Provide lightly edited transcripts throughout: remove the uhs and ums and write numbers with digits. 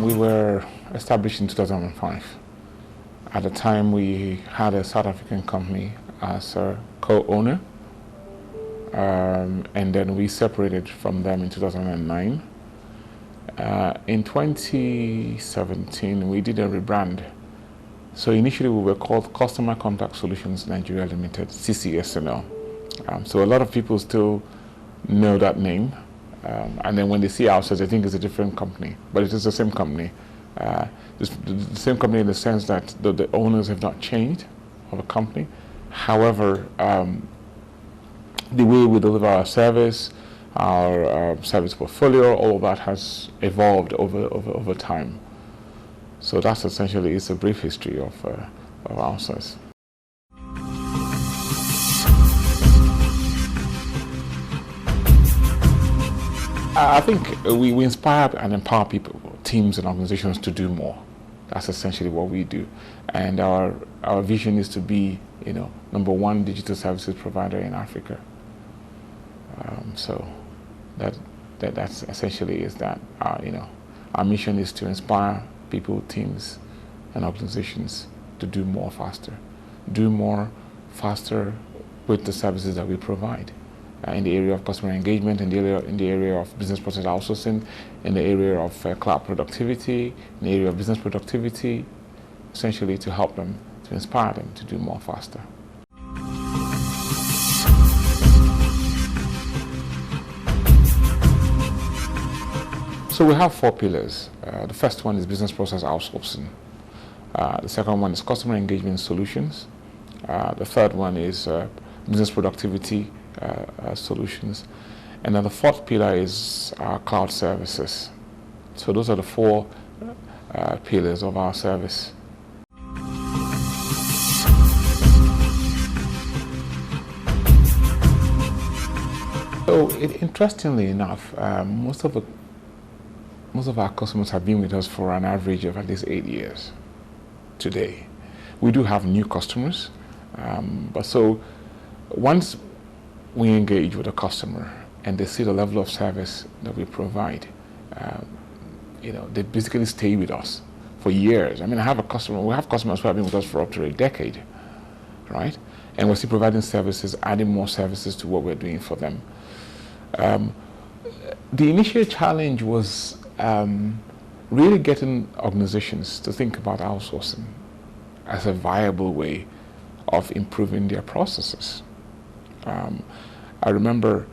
We were established in 2005. At the time, we had a South African company as a co-owner, and then we separated from them in 2009. In 2017, we did a rebrand. So initially, we were called Customer Contact Solutions Nigeria Limited, CCSNL. So a lot of people still know that name. And then when they see Outcess, they think it's a different company, but it is the same company. The same company in the sense that the owners have not changed of the company. However, the way we deliver our service, our service portfolio, all of that has evolved over time. So that's essentially, it's a brief history of Outcess. I think we inspire and empower people, teams and organizations to do more. That's essentially what we do. And our vision is to be, #1 digital services provider in Africa. So that's essentially is that, our mission is to inspire people, teams, and organizations to do more faster. Do more faster with the services that we provide. In the area of customer engagement, in the area of business process outsourcing, in the area of cloud productivity, in the area of business productivity, essentially to help them, to inspire them to do more faster. So we have 4 pillars. The first one is business process outsourcing. The second one is customer engagement solutions. The third one is business productivity solutions. And then the 4th pillar is our cloud services. So those are the 4 pillars of our service. So interestingly enough, most of our customers have been with us for an average of at least 8 years today. We do have new customers, but so once we engage with a customer and they see the level of service that we provide, they basically stay with us for years. I mean, we have customers who have been with us for up to a decade, right? And we're still providing services, adding more services to what we're doing for them. The initial challenge was really getting organizations to think about outsourcing as a viable way of improving their processes. I remember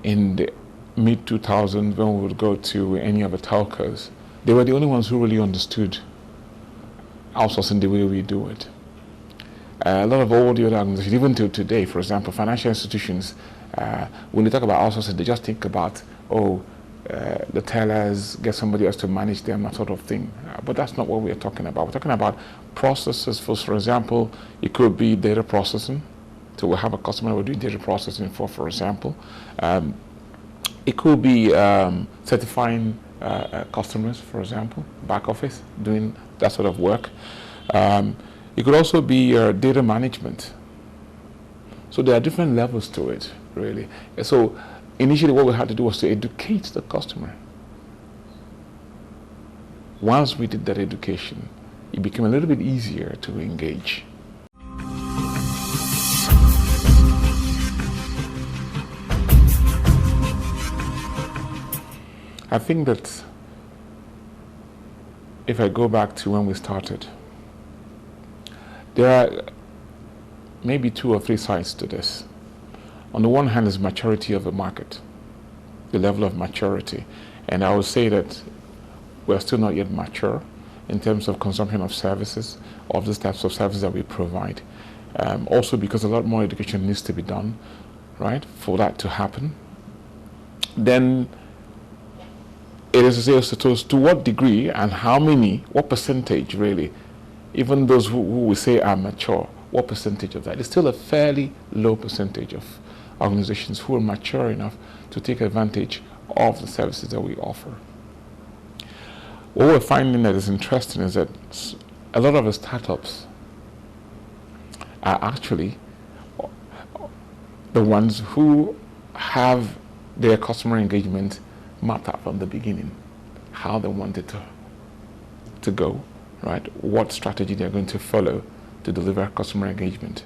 in the mid-2000s when we would go to any of the telcos, they were the only ones who really understood outsourcing the way we do it. A lot of all the other organizations, even till today, for example, financial institutions, when they talk about outsourcing, they just think about, the tellers, get somebody else to manage them, that sort of thing. But that's not what we're talking about. We're talking about processes. For example, it could be data processing. So we'll have a customer we're doing data processing for example. It could be certifying customers, for example, back office, doing that sort of work. It could also be data management. So there are different levels to it, really. So initially what we had to do was to educate the customer. Once we did that education, it became a little bit easier to engage. I think that if I go back to when we started, there are maybe 2 or 3 sides to this. On the one hand is maturity of the market, the level of maturity. And I would say that we're still not yet mature in terms of consumption of services, of these types of services that we provide. Also because a lot more education needs to be done, right, for that to happen. Then it is to what degree and how many, what percentage really, even those who we say are mature, what percentage of that? It's still a fairly low percentage of organizations who are mature enough to take advantage of the services that we offer. What we're finding that is interesting is that a lot of the startups are actually the ones who have their customer engagement mapped out from the beginning, how they want it to go, right? What strategy they're going to follow to deliver customer engagement.